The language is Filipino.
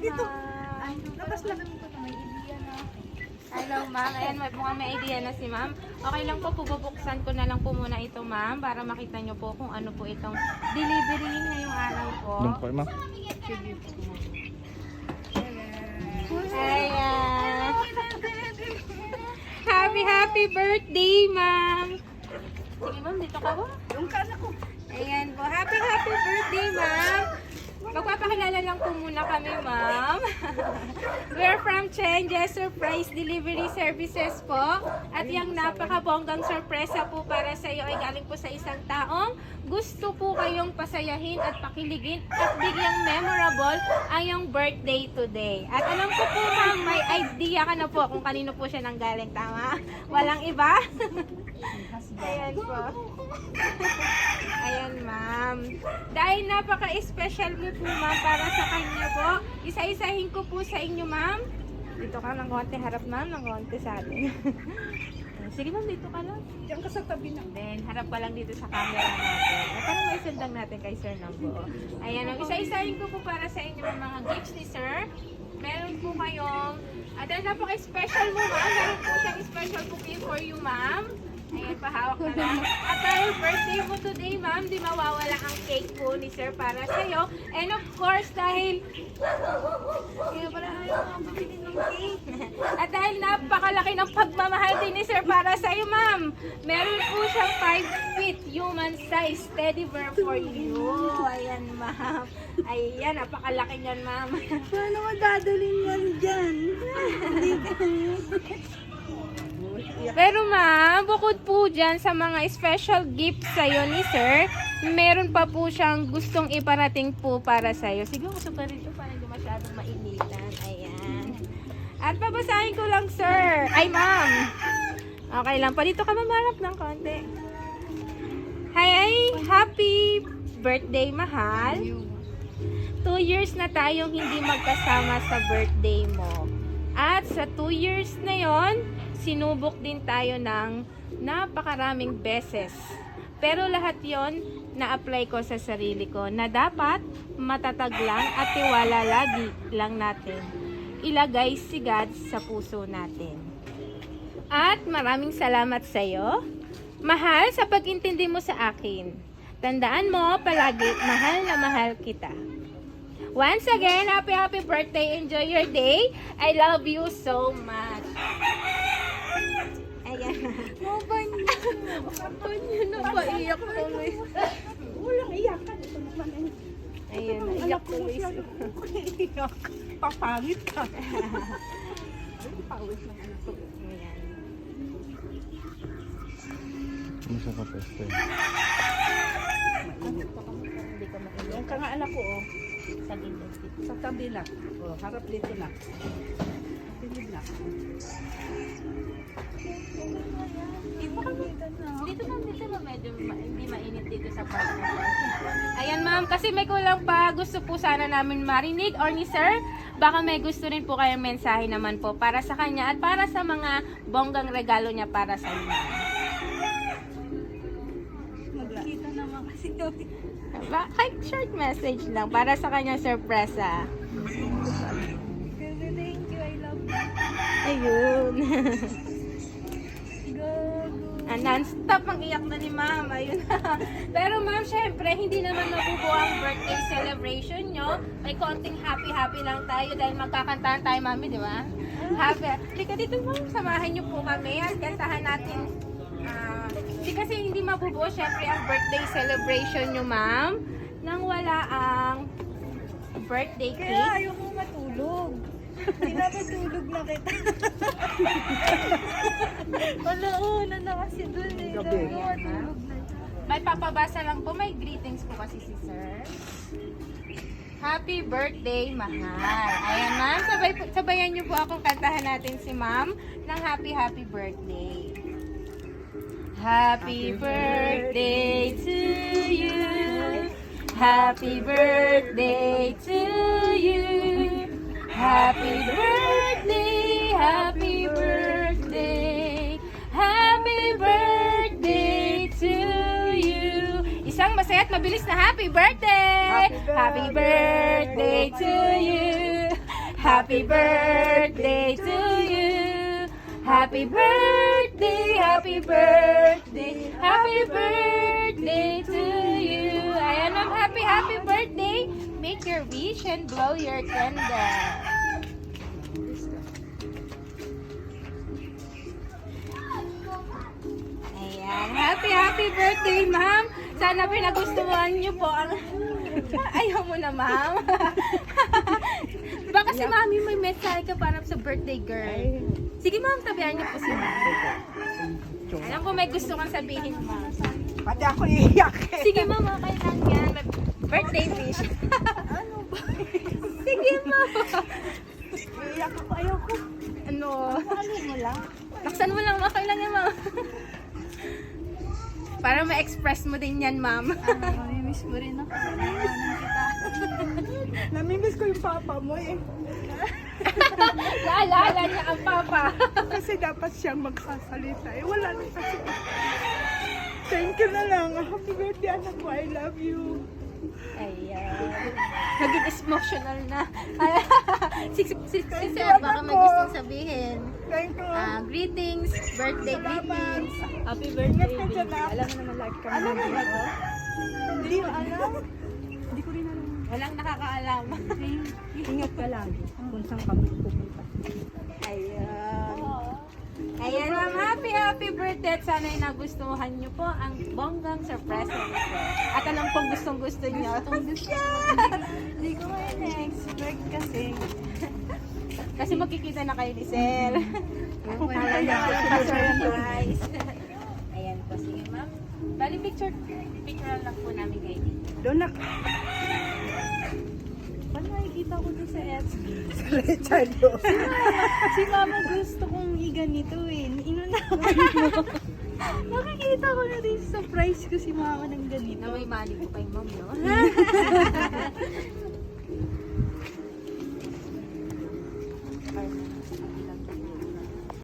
dito. Ay, Labas lang ko na may idea na. hello, ma'am. Ayan, mukhang may idea na si ma'am. Okay lang po, bubuksan ko na lang po muna ito, ma'am, para makita nyo po kung ano po itong delivery ngayong araw po. Doon po, ma'am. Ayan. Happy birthday, ma'am. Sige, ma'am, dito ka ba? Yung kana ko. Ayan po. Happy birthday, ma'am. Magpapakilala lang po muna kami, ma'am. We're from Changes Surprise Delivery Services po. At yung napakabonggang sorpresa po para sa iyo ay galing po sa isang taong gusto po kayong pasayahin at pakiligin at bigyang memorable ang iyong birthday today. At alam ko po, ma'am, may idea ka na po kung kanino po siya nanggaling. Tama? Walang iba? Ayan po. Ayan, ma'am. Dahil napaka-special mo po, ma'am, para sa kanya po. Isa-isahin ko po sa inyo, ma'am. Dito ka ng konti, harap, ma'am, ng konti sa atin. Sige, ma'am, dito ka lang. Diyan ka sa tabi na. Then, harap ka lang dito sa camera natin. At parang may sundang natin kay Sir ng buo. Ayan, ma'am. Isa-isahin ko po para sa inyo ang mga gifts ni Sir. Meron po kayong, dahil napaka-special mo, ma'am. Meron po siyang special bouquet for you, ma'am. Ayan, pahawak na lang. At dahil birthday mo today, ma'am, di mawawala ang cake po ni Sir para sa'yo. And of course, dahil kaya pala ayaw mga bumili ng cake. At dahil napakalaki ng pagmamahal din ni Sir para sa'yo, ma'am, meron po siyang 5 feet human size teddy bear for you. Ayan, ma'am. Ayan, napakalaki niyan, ma'am. Paano madadalhin yan dyan? Hindi kami. Pero ma'am, bukod po dyan sa mga special gift sa'yo ni Sir, meron pa po siyang gustong iparating po para sa'yo. Sige, gusto pa rin ito para hindi masyadong mainitan. Ayan. At babasahin ko lang, Sir. Ay, ma'am. Okay lang. Palito ka mamarap ng konti. Hi, happy birthday, mahal. 2 years na tayong hindi magkasama sa birthday mo. At sa 2 years na yon, sinubok din tayo ng napakaraming beses. Pero lahat yon na-apply ko sa sarili ko na dapat matatag lang at tiwala lagi lang natin. Ilagay si God sa puso natin. At maraming salamat sa iyo, mahal, sa pag-intindi mo sa akin. Tandaan mo palagi, mahal na mahal kita. Once again, happy birthday. Enjoy your day. I love you so much. Ayan. Mabanyo na ba? Iyak tuloy. Walang iyakan. Ito naman ay. Ayan, iyak tuloy. Iyak. Papangit ka. Ay, pawis na anak ko. Ayan. Ano siya ka peste? Hindi ka makinig. Yung kangaanak ko, oh. Sa gilid. Sa tabi lang. Oh, harap dito na. Tingin na. Dito na medyo hindi mainit dito sa part na to. Ayan, ma'am, kasi may kulang pa. Gusto po sana namin marinig or ni Sir, baka may gusto rin po kayong mensahe naman po para sa kanya at para sa mga bonggang regalo niya para sa inyo. Magkita naman kasi kami. Kahit short message lang para sa kanyang sorpresa. Thank you, I love you. Ayun. Go. Non-stop ang iyak na ni ma'am. Ayun. Pero ma'am, syempre, hindi naman mabubuo ang birthday celebration nyo. May konting happy lang tayo dahil magkakantahan tayo, mami, di ba? Happy. Halika dito, ma'am. Samahan nyo po kami at kantahan natin. Hindi kasi hindi mabubuo, syempre, ang birthday celebration nyo, ma'am, nang wala ang birthday Kaya cake. ayaw mo matulog. Pinapatulog na kita. Wala, una na kasi dun eh. Gabi. Ayaw mo matulog na. May papabasa lang po, may greetings po kasi si Sir. Happy birthday, mahal. Ayan, ma'am. Sabayan niyo po akong kantahan natin si ma'am ng happy birthday. Happy birthday to you. Happy birthday to you. Happy birthday, happy birthday. Happy birthday to you. Isang masaya at mabilis na happy birthday. Happy birthday to you. Happy birthday to you. Happy birthday, happy birthday, happy birthday to you. Ayan, ma'am, happy birthday. Make your wish and blow your candle. Ayan, happy birthday, ma'am. Sana pinagustuhan niyo po ang... Ayaw mo na, ma'am. Baka si mami may mensahe ka para sa birthday girl. Sige, ma'am, tabihan niyo po si ma'am. Alam ko may gusto kang sabihin, ma'am. Pati ako iiyak. Sige, ma'am, okay lang yan. Birthday wish. Ano ba? Sige, ma'am. Iiyak ako. Ayoko. Ano? Ano mo lang? Laksan mo lang, okay lang yan, ma'am. Para ma-express mo din yan, ma'am. Namimiss mo rin ako. Namimiss ko yung papa mo eh. Naalala niya ang papa. Kasi dapat siyang magsasalita eh. Wala na kasi. Thank you na lang. Happy birthday anak ko. I love you. Ayan. Naging emotional na. Si Sir, baka may gustong sabihin. Thank you. Greetings, birthday greetings. Happy birthday, baby. Alam mo naman like kami. Alam mo ba ito? Hindi mo alam. Hindi ko rin alam. Walang nakakaalam. Ingat ka lang kung saan kami pupunta. Ayan. Ayan, ma'am. Happy birthday. At sana'y nagustuhan niyo po ang bonggang surprise ni Sir. At anong pong gustong-gusto niyo? Hindi ko may na-expect kasi. Kasi magkikita na kayo ni Sir. Pupunta na ako sa Surprise. Ayan po. Sige, ma'am. Bali, picture lang po namin kayo dito. Doon na. Paano nakikita ko doon sa FB? Sa Richard doon. Si mama gusto kong iganito eh. Inunahan mo. Nakikita ko na din surprise ko si mama ng ganito. Na may mali po kay ma'am, no?